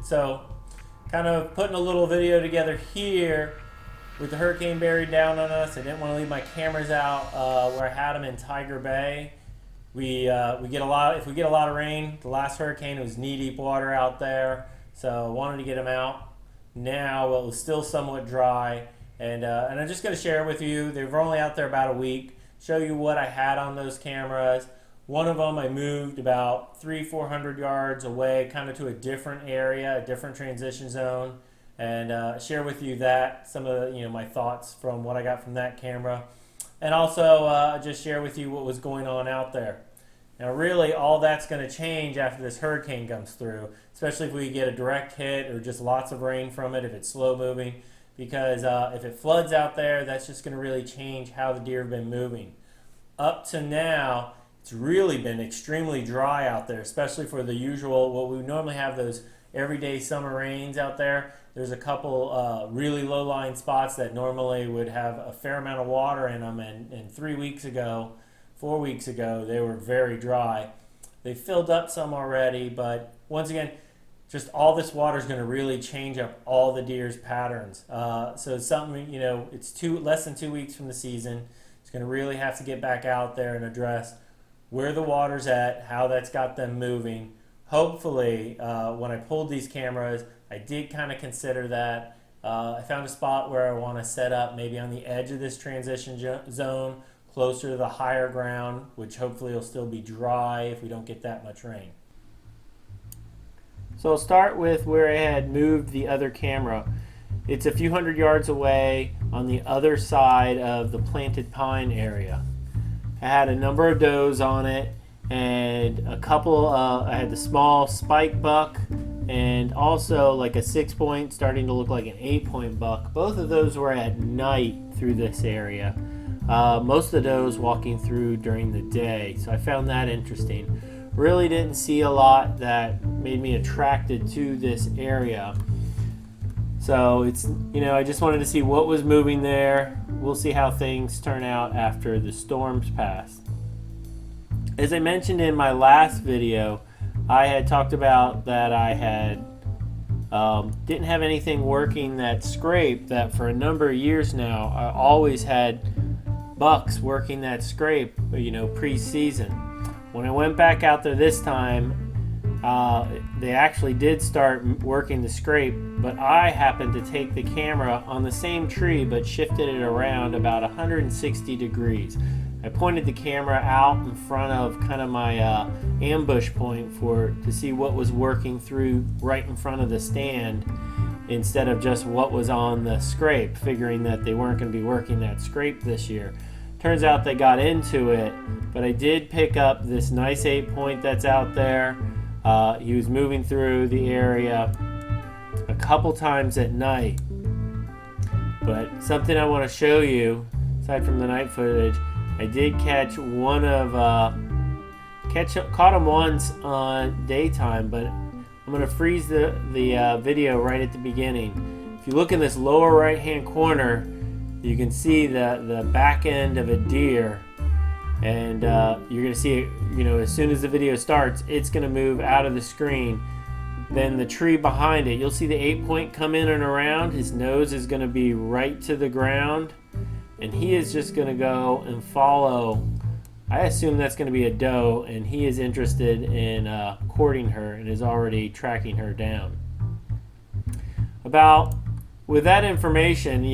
So kind of putting a little video together here with the hurricane bearing down on us. I didn't want to leave my cameras out where I had them in Tiger Bay. We get a lot. If we get a lot of rain, the last hurricane, it was knee-deep water out there, so I wanted to get them out. Now it was still somewhat dry, and I'm just going to share with you. They were only out there about a week. Show you what I had on those cameras. One of them I moved about 300-400 yards away, kind of to a different area, a different transition zone, and share with you that some of my thoughts from what I got from that camera, and also just share with you what was going on out there. Now, really, all that's going to change after this hurricane comes through, especially if we get a direct hit or just lots of rain from it if it's slow moving, because if it floods out there, that's just going to really change how the deer have been moving. Up to now, it's really been extremely dry out there, especially for the usual, what we normally have those everyday summer rains out there. There's a couple really low-lying spots that normally would have a fair amount of water in them, and 4 weeks ago, they were very dry. They filled up some already, but once again, just all this water is going to really change up all the deer's patterns. So it's something, it's less than 2 weeks from the season. It's going to really have to get back out there and address where the water's at, how that's got them moving. Hopefully, when I pulled these cameras, I did kind of consider that. I found a spot where I want to set up maybe on the edge of this transition zone, closer to the higher ground, which hopefully will still be dry if we don't get that much rain. So I'll start with where I had moved the other camera. It's a few hundred yards away on the other side of the planted pine area. I had a number of does on it, and a couple, I had the small spike buck and also like a 6-point starting to look like an 8-point buck. Both of those were at night through this area. Most of the does walking through during the day, so I found that interesting. Really didn't see a lot that made me attracted to this area. So it's, I just wanted to see what was moving there. We'll see how things turn out after the storms pass. As I mentioned in my last video, I had talked about that I had didn't have anything working that scrape, that for a number of years now I always had bucks working that scrape, pre-season. When I went back out there this time, they actually did start working the scrape, but I happened to take the camera on the same tree but shifted it around about 160 degrees. I pointed the camera out in front of kind of my ambush point to see what was working through right in front of the stand instead of just what was on the scrape, figuring that they weren't going to be working that scrape this year. Turns out they got into it, but I did pick up this nice 8-point that's out there. He was moving through the area a couple times at night. But something I want to show you, aside from the night footage, I did catch caught him once on daytime, but I'm going to freeze the video right at the begining. If you look in this lower right hand corner, you can see the back end of a deer, and you're going to see it, as soon as the video starts, it's going to move out of the screen. Then the tree behind it, you'll see the 8-point come in and around. His nose is going to be right to the ground, and he is just going to go and follow. I assume that's going to be a doe, and he is interested in courting her and is already tracking her down. With that information,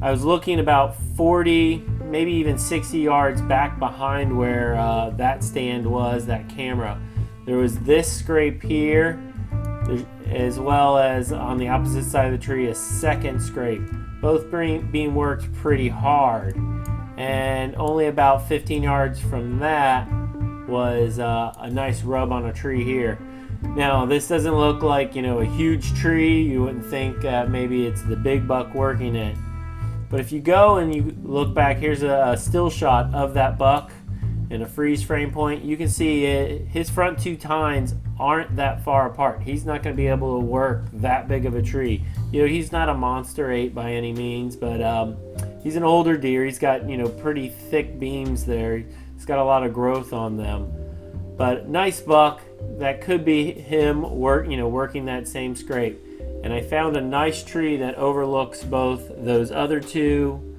I was looking about 40, maybe even 60 yards back behind where that stand was, that camera. There was this scrape here, as well as on the opposite side of the tree, a second scrape. Both being worked pretty hard. And only about 15 yards from that was a nice rub on a tree here. Now, this doesn't look like, a huge tree. You wouldn't think maybe it's the big buck working it. But if you go and you look back, here's a still shot of that buck in a freeze frame point. You can see his front two tines aren't that far apart. He's not going to be able to work that big of a tree. He's not a monster 8 by any means, but he's an older deer. He's got, pretty thick beams there. He's got a lot of growth on them. But nice buck. that could be him working that same scrape. And I found a nice tree that overlooks both those other two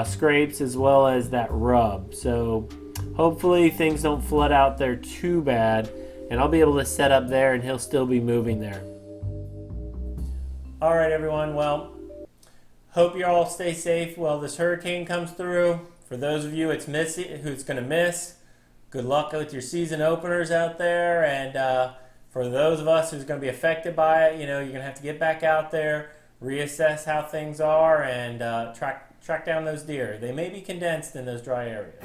scrapes as well as that rub. So hopefully things don't flood out there too bad, and I'll be able to set up there and he'll still be moving there. All right, everyone. Well, hope you all stay safe while this hurricane comes through. For those of you who's going to miss, good luck with your season openers out there. And for those of us who's going to be affected by it, you're going to have to get back out there, reassess how things are, and track down those deer. They may be condensed in those dry areas.